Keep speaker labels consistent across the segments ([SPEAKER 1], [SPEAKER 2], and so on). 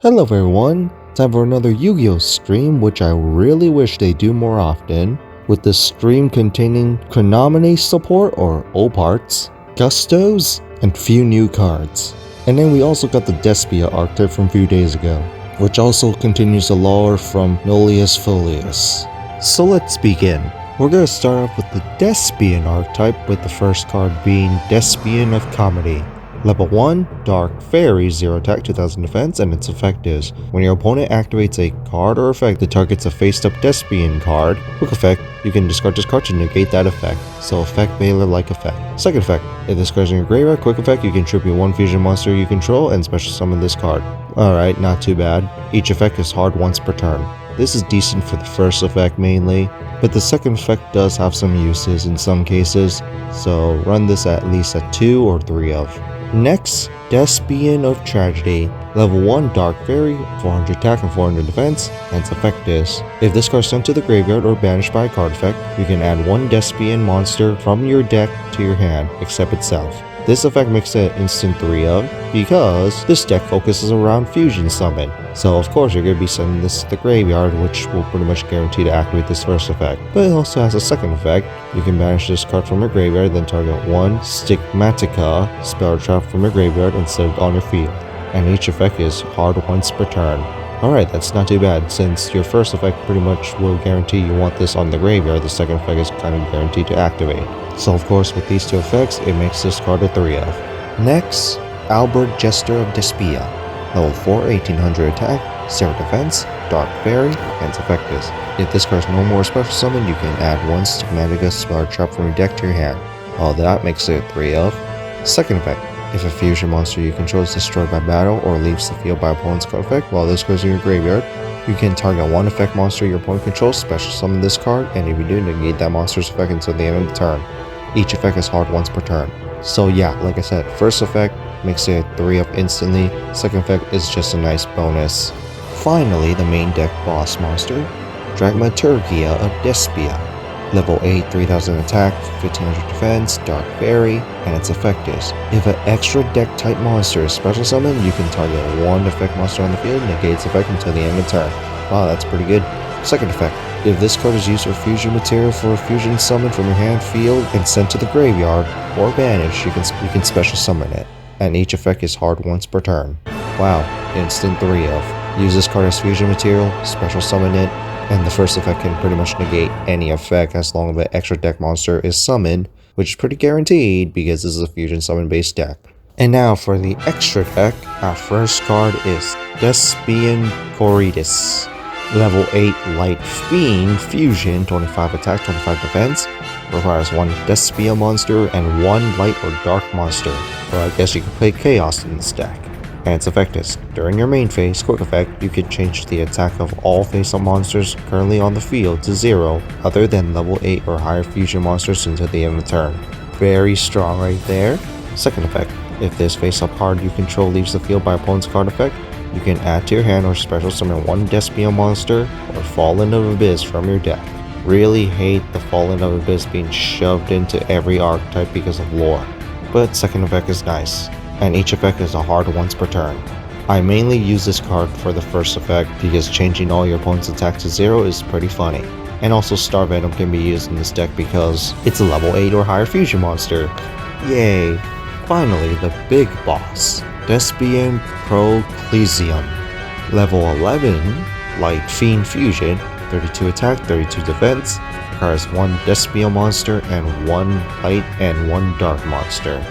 [SPEAKER 1] Hello everyone, time for another Yu-Gi-Oh stream, which I really wish they do more often, with the stream containing Chronomaly support or old parts, Gustos, and few new cards. And then we also got the Despia archetype from a few days ago, which also continues the lore from Nullius Folius. So let's begin. We're going to start off with the Despian archetype, with the first card being Despian of Comedy. Level 1, Dark Fairy, 0 attack, 2000 defense, and its effect is, when your opponent activates a card or effect that targets a face-up Despian card, quick effect, you can discard this card to negate that effect, so effect Mailer-like effect. Second effect, if this card is in your graveyard, quick effect, you can tribute one fusion monster you control and special summon this card. Alright, not too bad. Each effect is hard once per turn. This is decent for the first effect mainly, but the second effect does have some uses in some cases, so run this at least at 2 or 3 of. Next, Despian of Tragedy. Level 1 Dark Fairy, 400 attack and 400 defense, and its effect is, if this card is sent to the graveyard or banished by a card effect, you can add one Despian monster from your deck to your hand, except itself. This effect makes it instant 3 of, because this deck focuses around Fusion Summon, so of course you're going to be sending this to the graveyard, which will pretty much guarantee to activate this first effect. But it also has a second effect. You can banish this card from your graveyard, then target one Stigmatica spell trap from your graveyard and set it on your field, and each effect is hard once per turn. Alright, that's not too bad, since your first effect pretty much will guarantee you want this on the graveyard, the second effect is kind of guaranteed to activate. So of course with these two effects, it makes this card a 3 of. Next, Albert Jester of Despia. Level 4, 1800 attack, 0 defense, Dark Fairy, and its effect is, if this card is no more special summon, you can add one Stigmatica spell trap from your deck to your hand. Well, that makes it a 3 of. Second effect, if a fusion monster you control is destroyed by battle or leaves the field by opponent's card effect while this goes in your graveyard, you can target one effect monster your opponent controls, special summon this card, and if you do, negate that monster's effect until the end of the turn. Each effect is hard once per turn. So yeah, like I said, first effect makes it a 3 of instantly, second effect is just a nice bonus. Finally, the main deck boss monster, Dragmaturgia of Despia. Level 8, 3000 attack, 1500 defense, Dark Fairy, and its effect is, if an extra deck type monster is special summoned, you can target one effect monster on the field and negate its effect until the end of the turn. Wow, that's pretty good. Second effect, if this card is used for fusion material for a fusion summon from your hand, field, and sent to the graveyard, or banished, you can special summon it, and each effect is hard once per turn. Wow, instant 3 of. Use this card as fusion material, special summon it, and the first effect can pretty much negate any effect as long as the extra deck monster is summoned, which is pretty guaranteed because this is a fusion summon based deck. And now for the extra deck, our first card is Despian Coritus. Level 8 Light Fiend Fusion, 25 attack, 25 defense, requires one Despia monster and one light or dark monster, or I guess you can play Chaos in this deck. And its effect is, during your main phase, quick effect, you can change the attack of all face-up monsters currently on the field to 0, other than level 8 or higher fusion monsters until the end of the turn. Very strong right there. Second effect, if this face-up card you control leaves the field by opponent's card effect, you can add to your hand or special summon one Despia monster or Fallen of Albaz from your deck. Really hate the Fallen of Albaz being shoved into every archetype because of lore, but second effect is nice, and each effect is a hard once per turn. I mainly use this card for the first effect because changing all your opponent's attack to 0 is pretty funny. And also Star Venom can be used in this deck because it's a level 8 or higher fusion monster. Yay! Finally, the big boss, Despian Proclesium. Level 11, Light Fiend Fusion, 32 attack, 32 defense, requires one Despia monster and one light and one dark monster.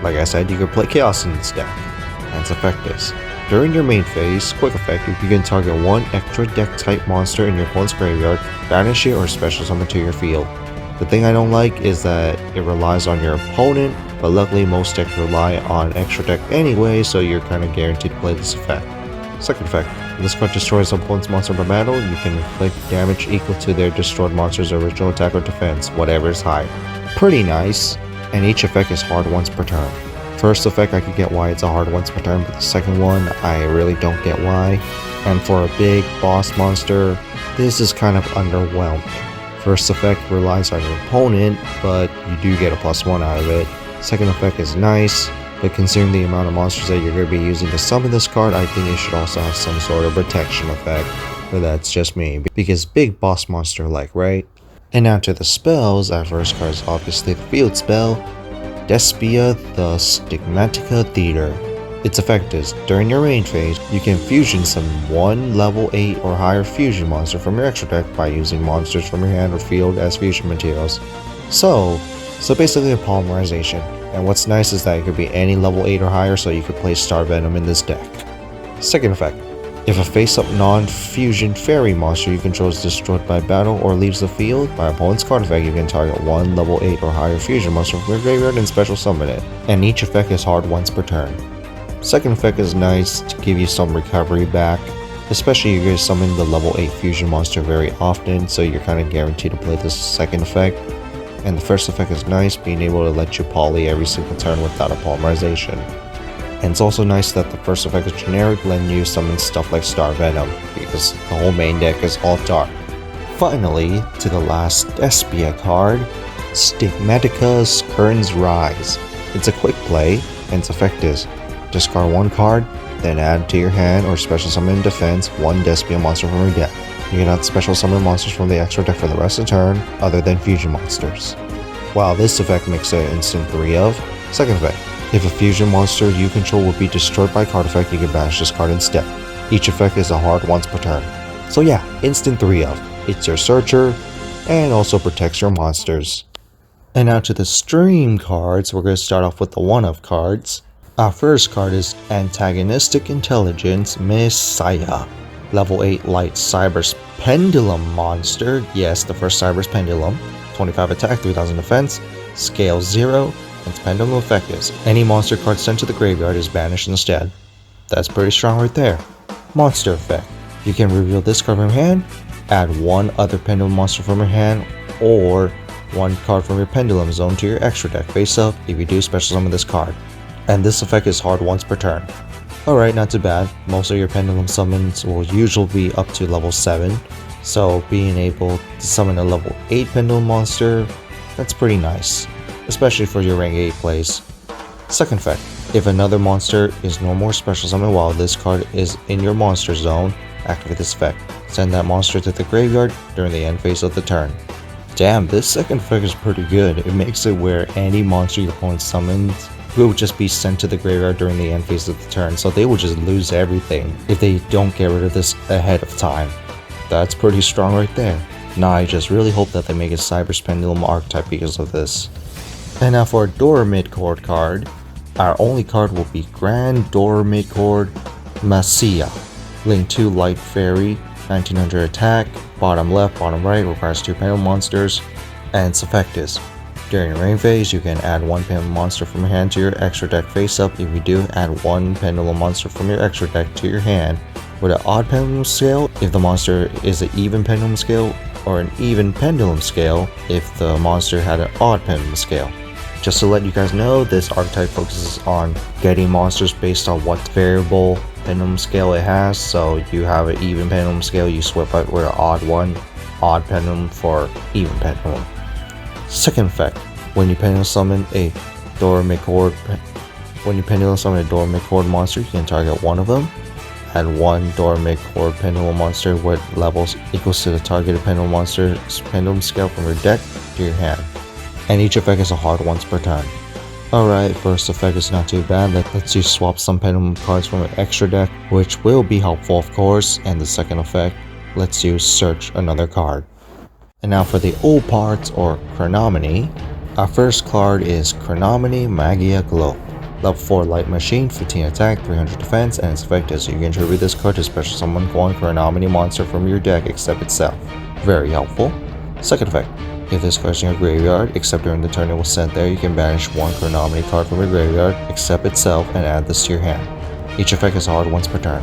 [SPEAKER 1] Like I said, you can play Chaos in this deck, and its effect is, during your main phase, quick effect, you can target one extra deck type monster in your opponent's graveyard, banish it or special summon to your field. The thing I don't like is that it relies on your opponent, but luckily most decks rely on extra deck anyway, so you're kind of guaranteed to play this effect. Second effect, when this card destroys an opponent's monster by battle, you can inflict damage equal to their destroyed monster's original attack or defense, whatever is higher. Pretty nice. And each effect is hard once per turn. First effect I could get why it's a hard once per turn, but the second one I really don't get why. And for a big boss monster, this is kind of underwhelming. First effect relies on your opponent, but you do get a +1 out of it. Second effect is nice, but considering the amount of monsters that you're going to be using to summon this card, I think it should also have some sort of protection effect. But that's just me, because big boss monster like, right? And now to the spells. Our first card is obviously the field spell, Despia the Stigmatica Theater. Its effect is, during your rain phase, you can fusion summon one level 8 or higher fusion monster from your extra deck by using monsters from your hand or field as fusion materials. So basically a polymerization. And what's nice is that it could be any level 8 or higher, so you could play Star Venom in this deck. Second effect. If a face-up non-fusion fairy monster you control is destroyed by battle or leaves the field, by opponent's card effect you can target one level 8 or higher fusion monster from your graveyard and special summon it, and each effect is hard once per turn. Second effect is nice to give you some recovery back, especially if you're going to summon the level 8 fusion monster very often, so you're kind of guaranteed to play this second effect. And the first effect is nice, being able to let you poly every single turn without a polymerization. And it's also nice that the first effect is generic, letting you summon stuff like Star Venom, because the whole main deck is all dark. Finally, to the last Despia card, Stigmatica's Kern's Rise. It's a quick play, and its effect is, discard one card, then add to your hand or special summon in defense one Despia monster from your deck. You cannot special summon monsters from the extra deck for the rest of the turn, other than fusion monsters. While this effect makes it instant 3 of. Second effect. If a fusion monster you control will be destroyed by card effect, you can banish this card instead. Each effect is a hard once per turn. So yeah, instant 3 of. It's your searcher, and also protects your monsters. And now to the stream cards, we're going to start off with the 1 of cards. Our first card is Antagonistic Intelligence Messiah. Level 8 light Cyberse Pendulum Monster. Yes, the first Cyberse Pendulum. 25 attack, 3000 defense, scale 0, and its pendulum effect is, any monster card sent to the graveyard is banished instead. That's pretty strong right there. Monster effect. You can reveal this card from your hand, add one other pendulum monster from your hand, or one card from your pendulum zone to your extra deck face up. If you do, special summon this card. And this effect is hard once per turn. Alright, not too bad. Most of your pendulum summons will usually be up to level 7. So being able to summon a level 8 pendulum monster, that's pretty nice. Especially for your rank 8 plays. Second effect. If another monster is no more special summon while this card is in your monster zone, activate this effect. Send that monster to the graveyard during the end phase of the turn. Damn, this second effect is pretty good. It makes it where any monster your opponent summons will just be sent to the graveyard during the end phase of the turn, so they will just lose everything if they don't get rid of this ahead of time. That's pretty strong right there. Now I just really hope that they make a Cyberse Pendulum archetype because of this. And now for a Door Midcord card, our only card will be Grand Door Midcord Messiah. Link 2 Light Fairy, 1900 attack, bottom left, bottom right, requires 2 pendulum monsters, and its effect is, during your rain phase, you can add one pendulum monster from your hand to your extra deck face up. If you do, add one pendulum monster from your extra deck to your hand with an odd pendulum scale if the monster is an even pendulum scale, or an even pendulum scale if the monster had an odd pendulum scale. Just to let you guys know, this archetype focuses on getting monsters based on what variable pendulum scale it has. So you have an even pendulum scale, you swap out with an odd one, odd pendulum for even pendulum. Second effect, when you pendulum summon a Door Midcord monster, you can target one of them. Add one Door Midcord pendulum monster with levels equals to the targeted pendulum monster's pendulum scale from your deck to your hand. And each effect is a hard once per turn. Alright, first effect is not too bad. That lets you swap some pendulum cards from your extra deck, which will be helpful of course. And the second effect lets you search another card. And now for the old parts, or Chronomaly. Our first card is Chronomaly Magia Globe. Level 4 Light Machine, 15 attack, 300 defense, and its effect is, you can contribute this card to special summon one Chronomaly monster from your deck except itself. Very helpful. Second effect. If this card is in your graveyard, except during the turn it was sent there, you can banish one Chronomaly card from your graveyard except itself and add this to your hand. Each effect is hard once per turn.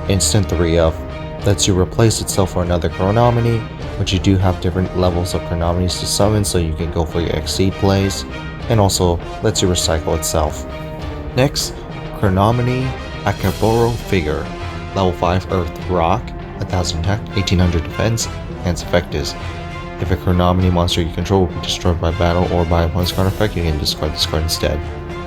[SPEAKER 1] Instant 3 of. Lets you replace itself for another Chronomaly, but you do have different levels of Chronomalies to summon, so you can go for your Exceed plays, and also lets you recycle itself. Next, Chronomaly Akaboro Figure. Level 5 Earth Rock, 1000 attack, 1800 defense, and its effect is, if a Chronomaly monster you control will be destroyed by battle or by opponent's card effect, you can discard this card instead.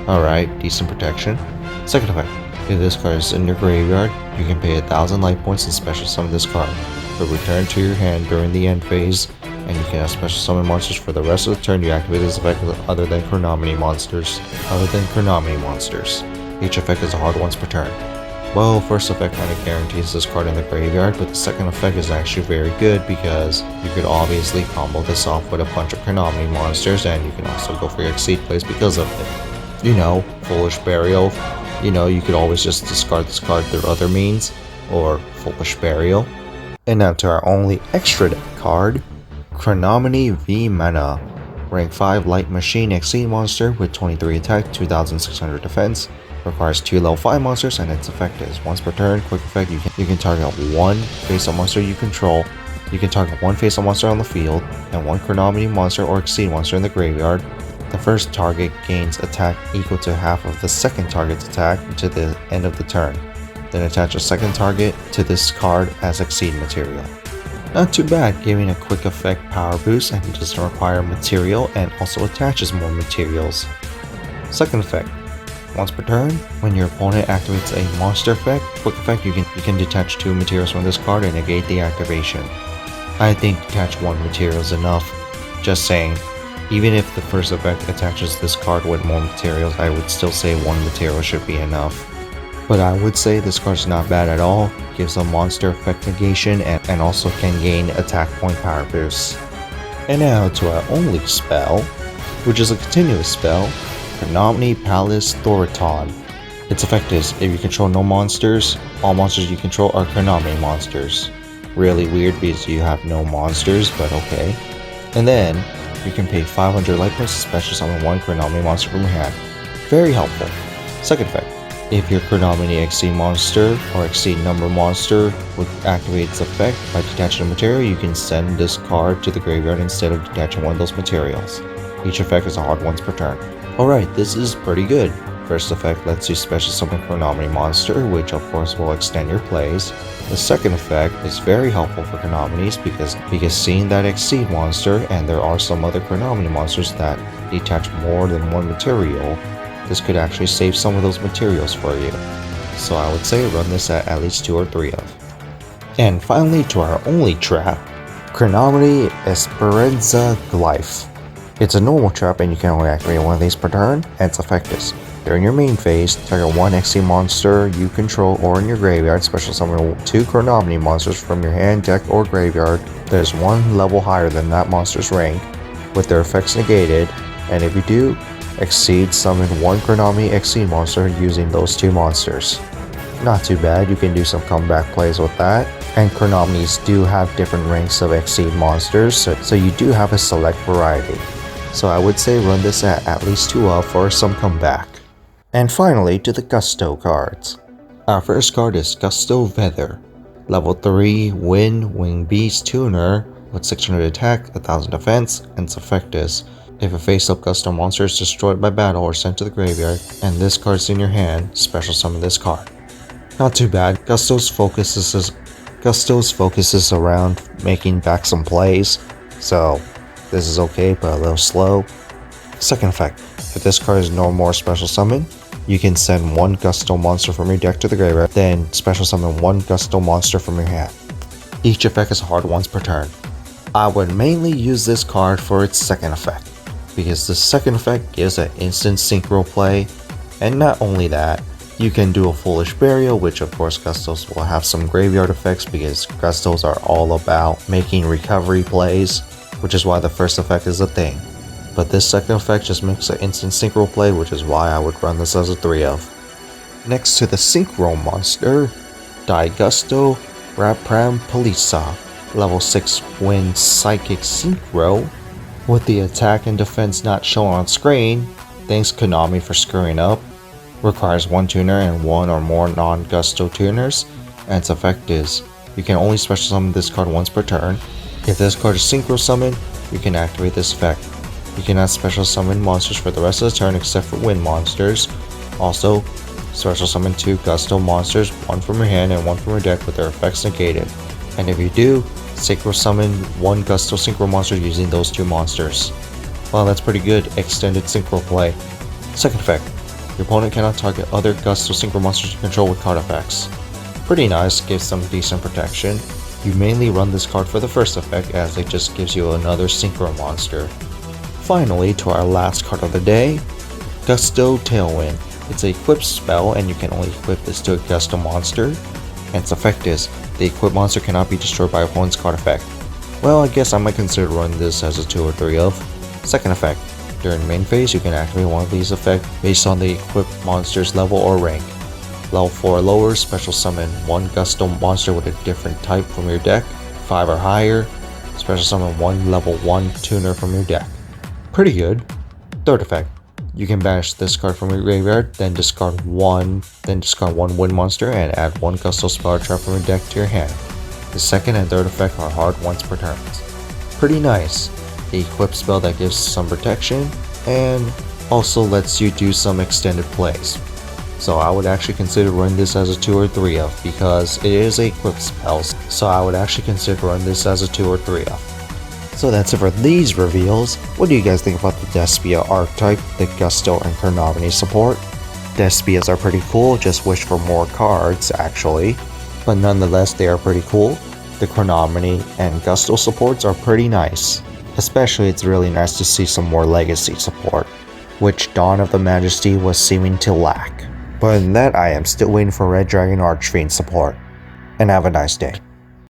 [SPEAKER 1] Alright, decent protection. Second effect, if this card is in your graveyard, you can pay 1000 life points and special summon this card. But return to your hand during the end phase, and you can have special summon monsters for the rest of the turn you activate this effect other than Chronomaly monsters. Each effect is a hard once per turn. Well, first effect kinda guarantees this card in the graveyard, but the second effect is actually very good because you could obviously combo this off with a bunch of Chronomaly monsters, and you can also go for your Exceed plays because of it. You know, Foolish Burial. You know, you could always just discard this card through other means, or Foolish Burial. And now to our only extra deck card, Chronomaly V Mana. Rank 5 Light Machine Exceed monster with 23 attack, 2600 defense. Requires 2 level 5 monsters, and its effect is once per turn. Quick effect, you can target one face-up monster you control. You can target one face-up monster on the field, and one Chronomaly monster or Exceed monster in the graveyard. The first target gains attack equal to half of the second target's attack until the end of the turn. Then attach a second target to this card as Exceed material. Not too bad, giving a quick effect power boost and doesn't require material and also attaches more materials. Second effect. Once per turn, when your opponent activates a monster effect, quick effect, you can detach 2 materials from this card and negate the activation. I think detach 1 material is enough. Just saying. Even if the first effect attaches this card with more materials, I would still say 1 material should be enough. But I would say this card is not bad at all, gives a monster effect negation and also can gain attack point power boost. And now to our only spell, which is a continuous spell, Chronomaly Palace Thoraton. Its effect is, if you control no monsters, all monsters you control are Chronomaly monsters. Really weird because you have no monsters, but okay. And then, you can pay 500 life points to special summon 1 Chronomaly monster from your hand. Very helpful. Second effect, if your Chronomaly Exceed monster or Exceed number monster would activate its effect by detaching a material, you can send this card to the graveyard instead of detaching one of those materials. Each effect is a hard once per turn. Alright, this is pretty good. First effect lets you special summon Chronomaly monster, which of course will extend your plays. The second effect is very helpful for Chronomalys because seeing that Exceed monster, and there are some other Chronomaly monsters that detach more than 1 material, this could actually save some of those materials for you. So I would say run this at least 2 or 3 of. And finally to our only trap, Chronomaly Esperanza Glyph. It's a normal trap and you can only activate 1 of these per turn, and its effect is, during your main phase, target 1 Exceed monster you control or in your graveyard, special summon 2 Chronomaly monsters from your hand, deck, or graveyard that is 1 level higher than that monster's rank, with their effects negated, and if you do, Exceed summon 1 Chronomaly Exceed monster using those 2 monsters. Not too bad, you can do some comeback plays with that, and Chronomalys do have different ranks of Exceed monsters, so you do have a select variety. So I would say run this at least 2 of for some comeback. And finally to the Gusto cards. Our first card is Gusto Feather. Level 3 Wing Beast Tuner with 600 attack, 1000 defense, and its effect is, if a face-up Gusto monster is destroyed by battle or sent to the graveyard, and this card is in your hand, special summon this card. Not too bad, Gusto's focuses around making back some plays, so this is okay, but a little slow. Second effect, if this card is no more special summon, you can send 1 Gusto monster from your deck to the graveyard, then special summon 1 Gusto monster from your hand. Each effect is hard once per turn. I would mainly use this card for its second effect, because the second effect gives an instant synchro play, and not only that, you can do a Foolish Burial, which of course Gustos will have some graveyard effects because Gustos are all about making recovery plays, which is why the first effect is a thing. But this second effect just makes an instant synchro play, which is why I would run this as a 3 of. Next to the Synchro monster, Gusto Rapram Palisa. Level 6 Wind Psychic Synchro. With the attack and defense not shown on screen, thanks Konami for screwing up. Requires 1 tuner and 1 or more non-Gusto tuners, and its effect is, you can only special summon this card once per turn. If this card is synchro summoned, you can activate this effect. You cannot special summon monsters for the rest of the turn except for wind monsters. Also, special summon 2 Gusto monsters, 1 from your hand and 1 from your deck with their effects negated. And if you do, synchro summon 1 Gusto synchro monster using those 2 monsters. Well, that's pretty good extended synchro play. Second effect, Your opponent cannot target other Gusto Synchro monsters you control with card effects. Pretty nice, gives some decent protection. You mainly run this card for the first effect as it just gives you another Synchro monster. Finally, to our last card of the day, Gusto Tailwind. It's a equipped spell and you can only equip this to a Gusto monster, and its effect is, the equipped monster cannot be destroyed by opponent's card effect. Well, I guess I might consider running this as a 2 or 3 of. Second effect, during main phase you can activate one of these effects based on the equipped monster's level or rank. Level 4 or lower, special summon one Gusto monster with a different type from your deck. 5 or higher, special summon one level 1 tuner from your deck. Pretty good. Third effect, you can banish this card from your graveyard, then discard one wind monster and add one Gusto spell trap from your deck to your hand. The second and third effect are hard once per turn. Pretty nice. The equipped spell that gives some protection and also lets you do some extended plays. So I would actually consider running this as a 2 or 3 of because it is a equipped spell. So I would actually consider running this as a 2 or 3 of. So that's it for these reveals. What do you guys think about the Despia archetype, the Gusto and Chronomaly support? Despias are pretty cool, just wish for more cards actually. But nonetheless they are pretty cool. The Chronomaly and Gusto supports are pretty nice. Especially it's really nice to see some more legacy support, which Dawn of the Majesty was seeming to lack. But in that I am still waiting for Red Dragon Archfiend support. And have a nice day.